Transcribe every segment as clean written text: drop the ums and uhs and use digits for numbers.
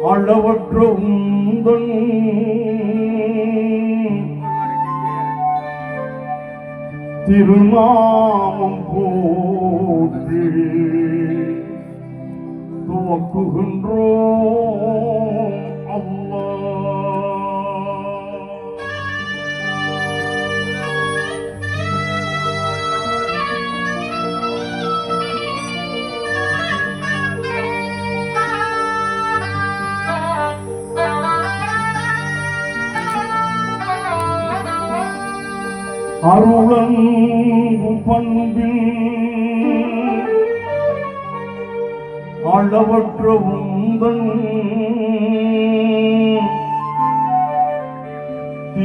அளவற்ற உந்தன் திருநாமம் போற்றி துவக்குகின்றோம் அருளன்பு பண்பில் அளவற்ற உந்தன்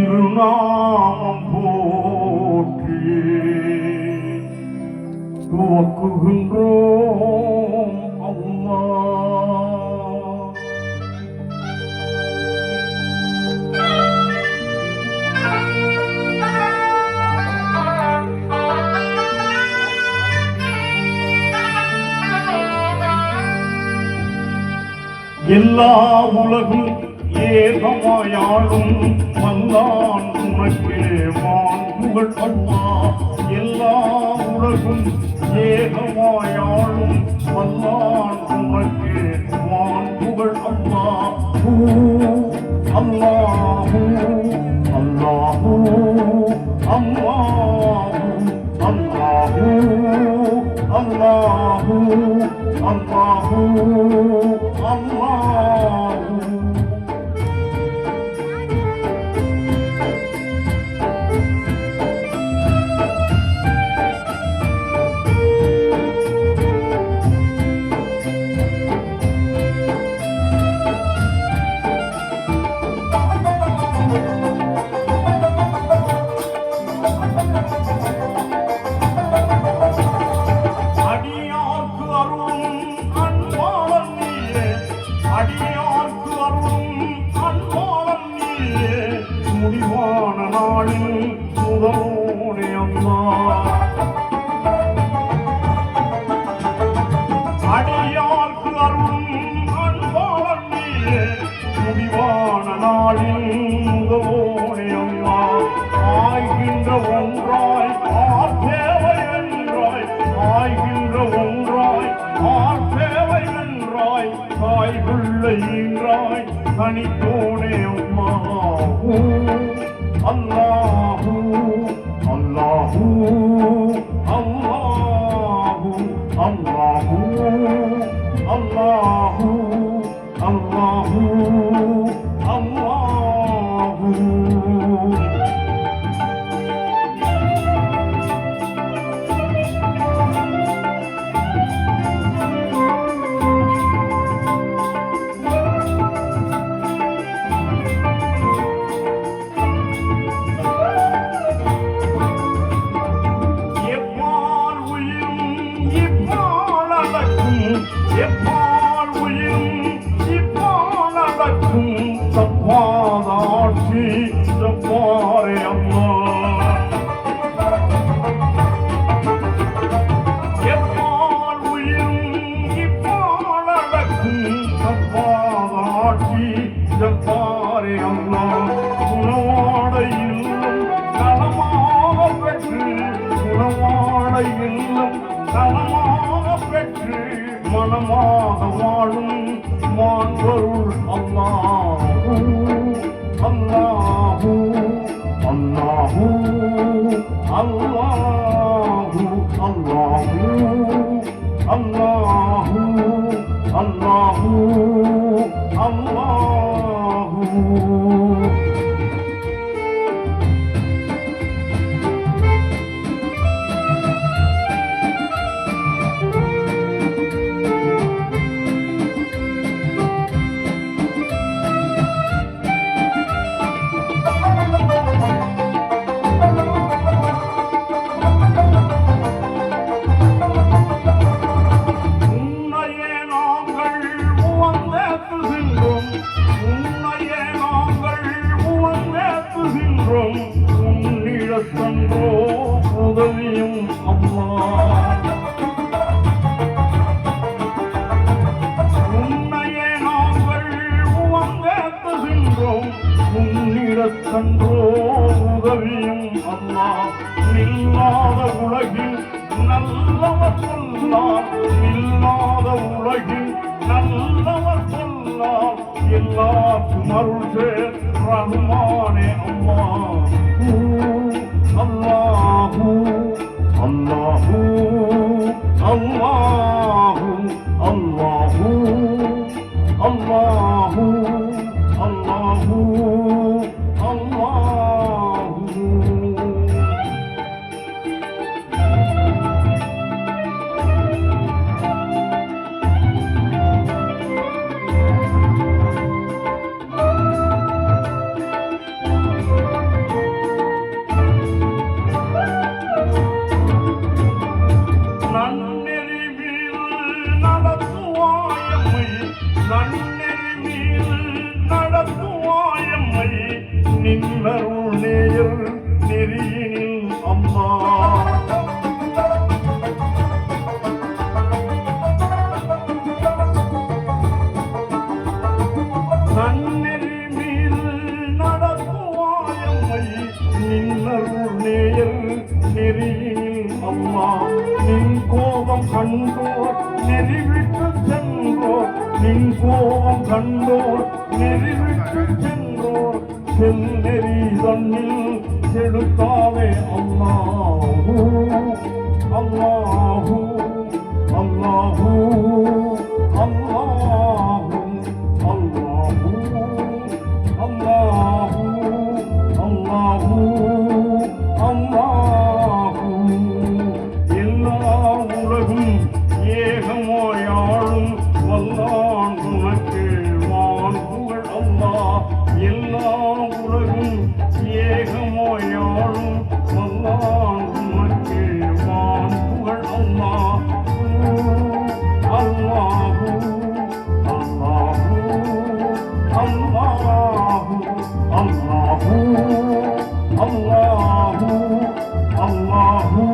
திருநாமம் போற்றி துவக்குகின்றோம் எல்லா உலகும் ஏகமாயாளும் வந்தான் உனக்கே வான் புகழ் அல்லாஹ். எல்லா உலகும் ஏகமாயாளும் வந்தான் உனக்கே வான் புகழ் அல்லாஹ். அல்லாஹு அல்லாஹு அல்லாஹு அல்லாஹு அல்லாஹு அல்லாஹு முடிவான நாளில் முதலோனே அம்மா அடியார்க்கு அருளும் அன்பாளன் நீயே. முடிவான நாளில் முதலோனே அம்மா ஆய்கின்ற ஒன்றாய் ஆர் தேவை வென்றாய். ஆய்கின்ற ஒன்றாய் ஆர் தேவை வென்றாய். தாய்குள்ளை ஈன்றாய் தனித்தோனே அம்மா. அல்லாஹு அல்லாஹு அல்லாஹு அல்லாஹு அல்லாஹு அல்லாஹு அல்லாஹு. எப்பால் உயிரும் இப்பால் அடக்கும் தப்பாதாட்சி தப்பாரே அம்மா. எப்பால் உயிரும் இப்பால் அடக்கும் தப்பாதாட்சி தப்பாரே அம்மா. உணவாட இல்லம் நலமாக பெற்று உணவாட இல்லம் நலமாக பெற்று மனமாக வாழும் மாண்பருள் அல்லாஹு அல்லாஹு அல்லாஹு அல்லாஹு அல்லாஹு அல்லாஹு அல்லாஹு அல்லாஹு. உன்னையே நாங்கள் நல்லவர் சொல்லால் எல்லாருக்கும் அருள் சேர் ரஹ்மானே அல்லாஹு அல்லாஹு அல்லாஹு அல்லாஹு அல்லாஹு அல்லாஹு அல்லாஹு. நன்னெறி மீது நடத்துவாயம்மை நின்னருள் நேயர் நெறியினில் அம்மா. நன்னெறி மீது நடத்துவாயம்மை நின்னருள் நேயர் நெறியினில் அம்மா. நின் கோபம் கண்டோர் நெறிவிட்டு சென்றோர், நின் கோபம் கண்டோர் நெறிவிட்டு சென்றோர், செல்லெறி தன்னில் செலுத்தாவே அல்லாஹு அல்லாஹு அல்லாஹு அல்லாஹு அல்லாஹு அல்லாஹு அல்லாஹு அல்லாஹு. எல்லா உலகும் ஏகமாயாளும் வல்லான் உனக்கு வான் புகழ் அல்லாஹ். எல்லா உலகும் ஏகமாயாளும் வல்லான் உனக்கு வான் புகழ் அல்லாஹ். அல்லாஹு அல்லாஹு அல்லாஹு அல்லாஹு அல்லாஹு அல்லாஹு